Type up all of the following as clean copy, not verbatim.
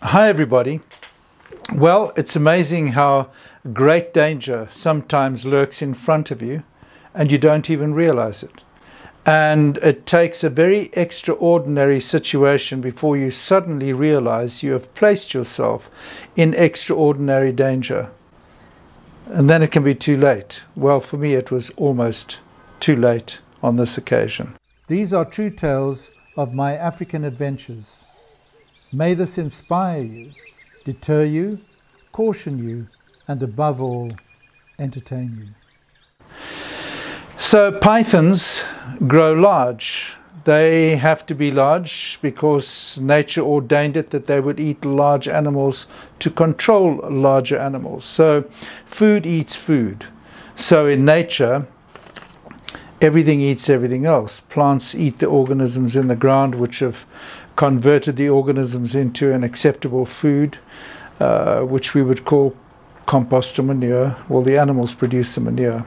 Hi everybody. Well, it's amazing how great danger sometimes lurks in front of you and you don't even realize it. And it takes a very extraordinary situation before you suddenly realize you have placed yourself in extraordinary danger. And then it can be too late. Well, for me it was almost too late on this occasion. These are true tales of my African adventures. May this inspire you, deter you, caution you, and above all, entertain you. So pythons grow large. They have to be large because nature ordained it that they would eat large animals to control larger animals. So food eats food. So in nature, everything eats everything else. Plants eat the organisms in the ground which have converted the organisms into an acceptable food, which we would call compost or manure. Well, the animals produce the manure.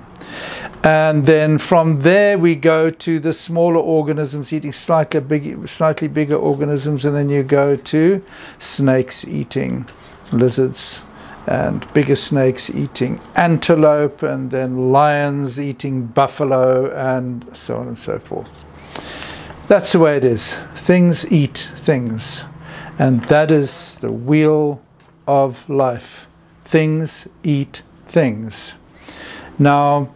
And then from there we go to the smaller organisms eating slightly bigger organisms, and then you go to snakes eating lizards, and bigger snakes eating antelope, and then lions eating buffalo, and so on and so forth. That's the way it is. Things eat things, and that is the wheel of life. Things eat things. Now,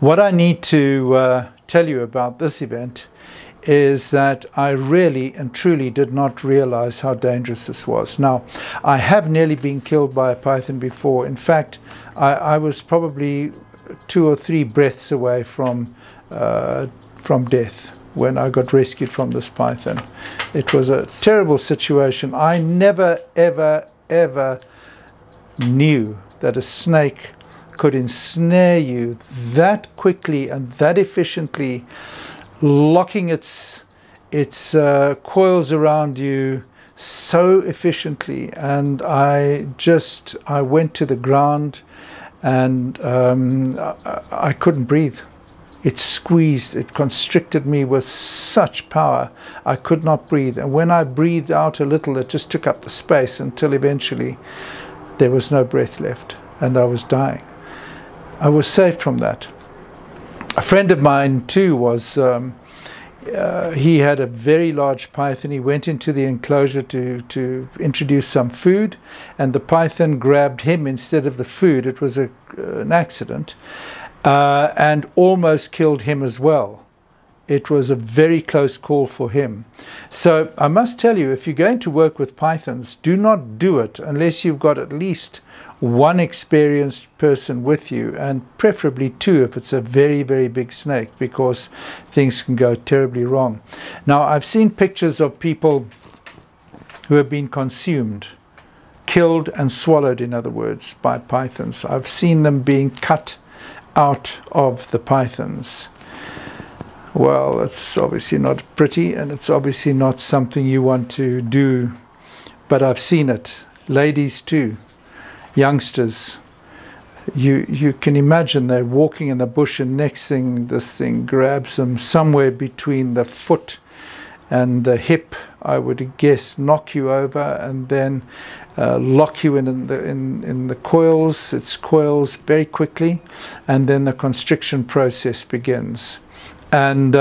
what I need to tell you about this event is that I really and truly did not realize how dangerous this was. Now, I have nearly been killed by a python before. In fact, I was probably 2 or 3 breaths away from death when I got rescued from this python. It was a terrible situation. I never, ever knew that a snake could ensnare you that quickly and that efficiently, locking its coils around you so efficiently. And I went to the ground, and I couldn't breathe. It squeezed, it constricted me with such power. I could not breathe. And when I breathed out a little, it just took up the space until eventually there was no breath left and I was dying. I was saved from that. A friend of mine too was, he had a very large python. He went into the enclosure to introduce some food, and the python grabbed him instead of the food. It was an accident. And almost killed him as well. It was a very close call for him. So I must tell you, if you're going to work with pythons, do not do it unless you've got at least one experienced person with you, and preferably 2 if it's a very, very big snake, because things can go terribly wrong. Now, I've seen pictures of people who have been consumed, killed and swallowed, in other words, by pythons. I've seen them being cut out of the pythons. Well, it's obviously not pretty, and it's obviously not something you want to do, but I've seen it. Ladies too, youngsters. You can imagine they're walking in the bush, and next thing this thing grabs them somewhere between the foot and the hip, I would guess, knock you over, and then lock you in the coils, its coils, very quickly, and then the constriction process begins. And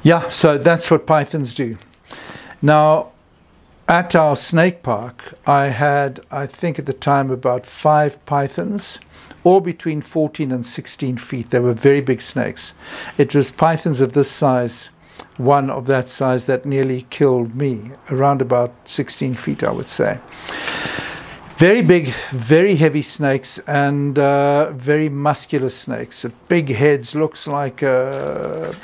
yeah, so that's what pythons do. Now, at our snake park, I had, I think at the time, about 5 pythons, all between 14 and 16 feet. They were very big snakes. It was pythons of this size, one of that size, that nearly killed me, around about 16 feet, I would say. Very big, very heavy snakes, and very muscular snakes. Big heads, looks like a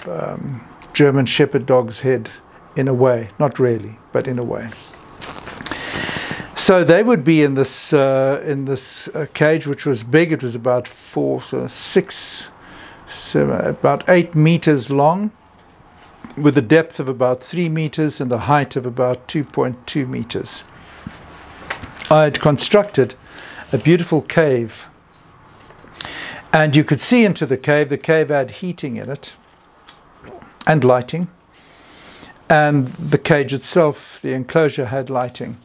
German Shepherd dog's head, in a way. Not really, but in a way. So they would be in this cage, which was big. It was about about 8 meters long, with a depth of about 3 meters and a height of about 2.2 meters. I had constructed a beautiful cave, and you could see into the cave. The cave had heating in it and lighting, And the cage itself, the enclosure, had lighting.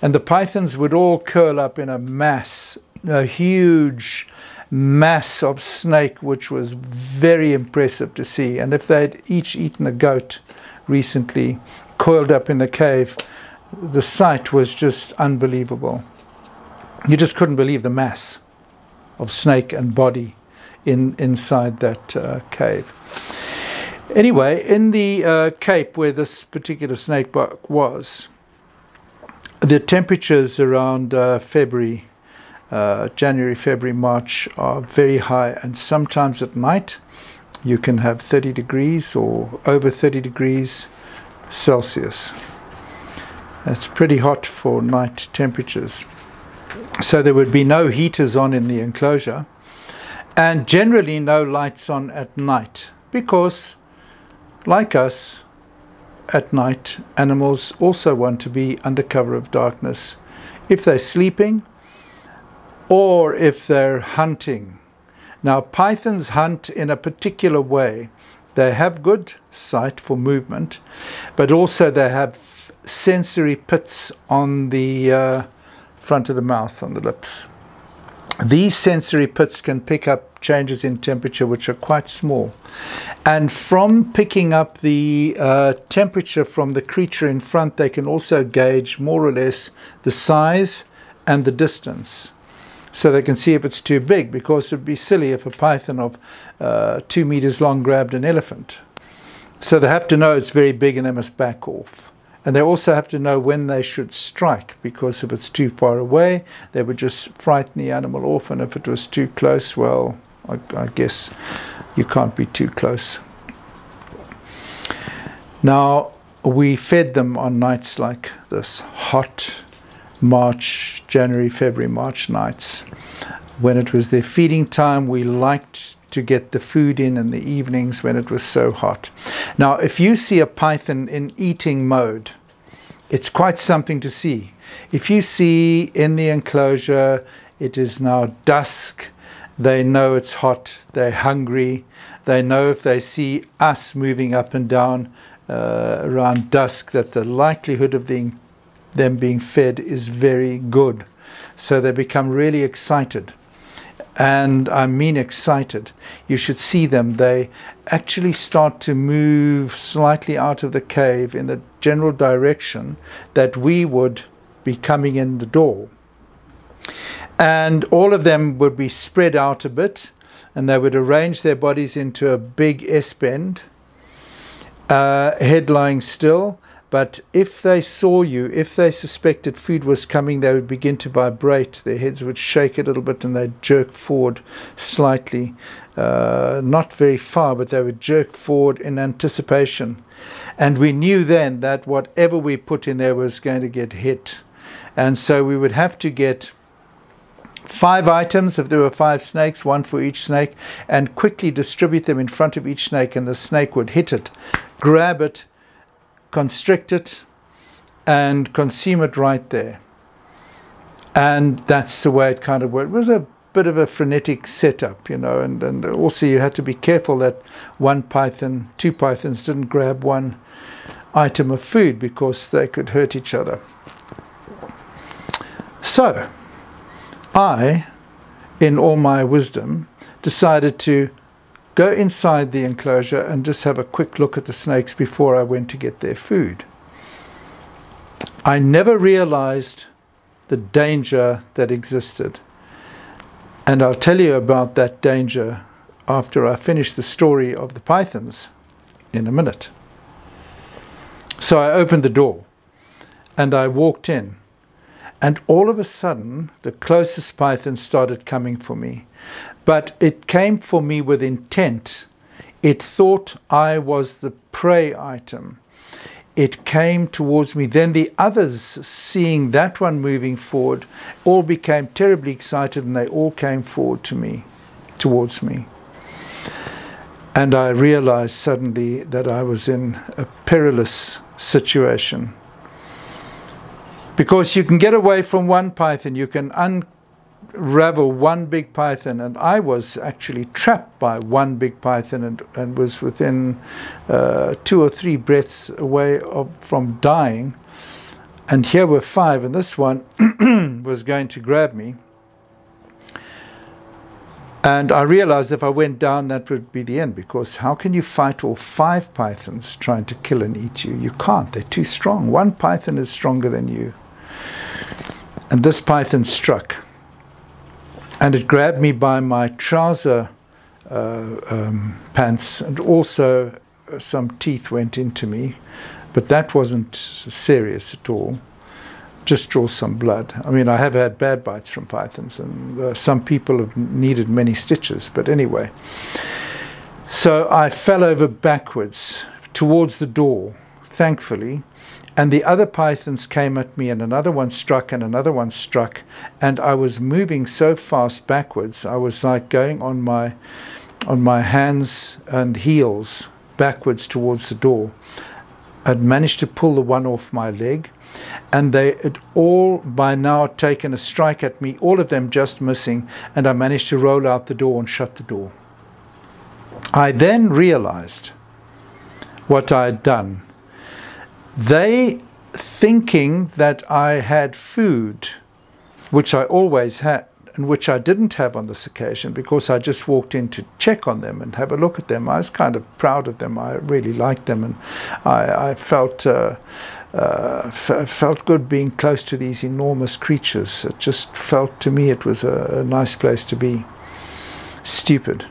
And the pythons would all curl up in a mass, a huge mass of snake, which was very impressive to see. And if they'd each eaten a goat recently, coiled up in the cave, the sight was just unbelievable. You just couldn't believe the mass of snake and body inside that cave. Anyway, in the Cape where this particular snake bark was, the temperatures around January, February, March are very high, and sometimes at night you can have 30 degrees or over 30 degrees Celsius. That's pretty hot for night temperatures. So there would be no heaters on in the enclosure, and generally no lights on at night, because like us, at night, animals also want to be under cover of darkness if they're sleeping or if they're hunting. Now, pythons hunt in a particular way. They have good sight for movement, but also they have sensory pits on the front of the mouth, on the lips. These sensory pits can pick up changes in temperature which are quite small. And from picking up the temperature from the creature in front, they can also gauge more or less the size and the distance. So they can see if it's too big, because it would be silly if a python of 2 meters long grabbed an elephant. So they have to know it's very big and they must back off. And they also have to know when they should strike, because if it's too far away, they would just frighten the animal off. And if it was too close, well, I guess you can't be too close. Now, we fed them on nights like this, hot March, January, February, March nights. When it was their feeding time, we liked to get the food in the evenings when it was so hot. Now, if you see a python in eating mode, it's quite something to see. If you see in the enclosure, it is now dusk, they know it's hot, they're hungry, they know if they see us moving up and down around dusk, that the likelihood of them being fed is very good. So they become really excited. And I mean excited. You should see them. They actually start to move slightly out of the cave in the general direction that we would be coming in the door. And all of them would be spread out a bit, and they would arrange their bodies into a big S-bend, head lying still. But if they saw you, if they suspected food was coming, they would begin to vibrate. Their heads would shake a little bit and they'd jerk forward slightly. Not very far, but they would jerk forward in anticipation. And we knew then that whatever we put in there was going to get hit. And so we would have to get 5 items, if there were 5 snakes, 1 for each snake, and quickly distribute them in front of each snake, and the snake would hit it, grab it, constrict it, and consume it right there. And that's the way it kind of worked. It was a bit of a frenetic setup, you know, and also you had to be careful that 2 pythons didn't grab 1 item of food, because they could hurt each other. So I, in all my wisdom, decided to go inside the enclosure and just have a quick look at the snakes before I went to get their food. I never realized the danger that existed. And I'll tell you about that danger after I finish the story of the pythons in a minute. So I opened the door and I walked in. And all of a sudden, the closest python started coming for me. But it came for me with intent. It thought I was the prey item. It came towards me. Then the others, seeing that one moving forward, all became terribly excited, and they all came forward towards me. And I realized suddenly that I was in a perilous situation. Because you can get away from one python, you can ravel one big python, and I was actually trapped by one big python and was within 2 or 3 breaths away from dying. And here were 5, and this one was going to grab me. And I realized if I went down, that would be the end, because how can you fight all 5 pythons trying to kill and eat you? You can't. They're too strong. One python is stronger than you. And this python struck. And it grabbed me by my trouser pants, and also some teeth went into me. But that wasn't serious at all. Just draw some blood. I mean, I have had bad bites from pythons, and some people have needed many stitches. But anyway, so I fell over backwards towards the door, thankfully, and the other pythons came at me, and another one struck, and another one struck, and I was moving so fast backwards. I was like going on my hands and heels backwards towards the door. I'd managed to pull the one off my leg, and they had all by now taken a strike at me, all of them just missing, and I managed to roll out the door and shut the door. I then realized what I had done. They, thinking that I had food, which I always had, and which I didn't have on this occasion, because I just walked in to check on them and have a look at them. I was kind of proud of them. I really liked them, and I felt good being close to these enormous creatures. It just felt to me it was a nice place to be. Stupid.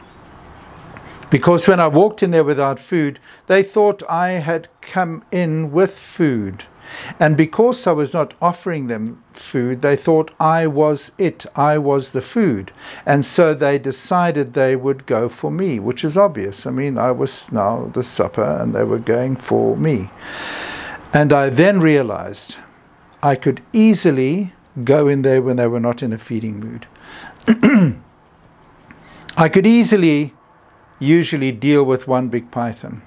Because when I walked in there without food, they thought I had come in with food. And because I was not offering them food, they thought I was it. I was the food. And so they decided they would go for me, which is obvious. I mean, I was now the supper, and they were going for me. And I then realized I could easily go in there when they were not in a feeding mood. I could usually deal with one big python.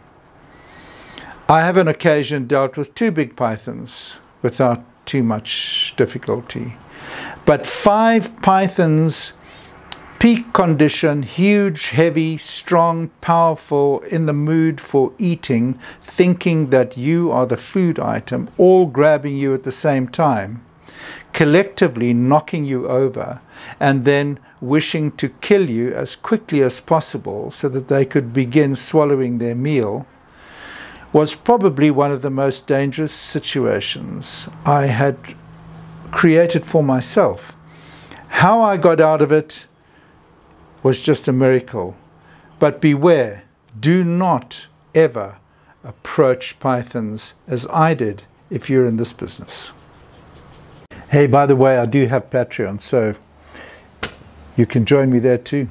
I have on occasion dealt with 2 big pythons without too much difficulty. But 5 pythons, peak condition, huge, heavy, strong, powerful, in the mood for eating, thinking that you are the food item, all grabbing you at the same time, collectively knocking you over, and then wishing to kill you as quickly as possible so that they could begin swallowing their meal, was probably one of the most dangerous situations I had created for myself. How I got out of it was just a miracle. But beware, do not ever approach pythons as I did if you're in this business. Hey, by the way, I do have Patreon, so you can join me there too.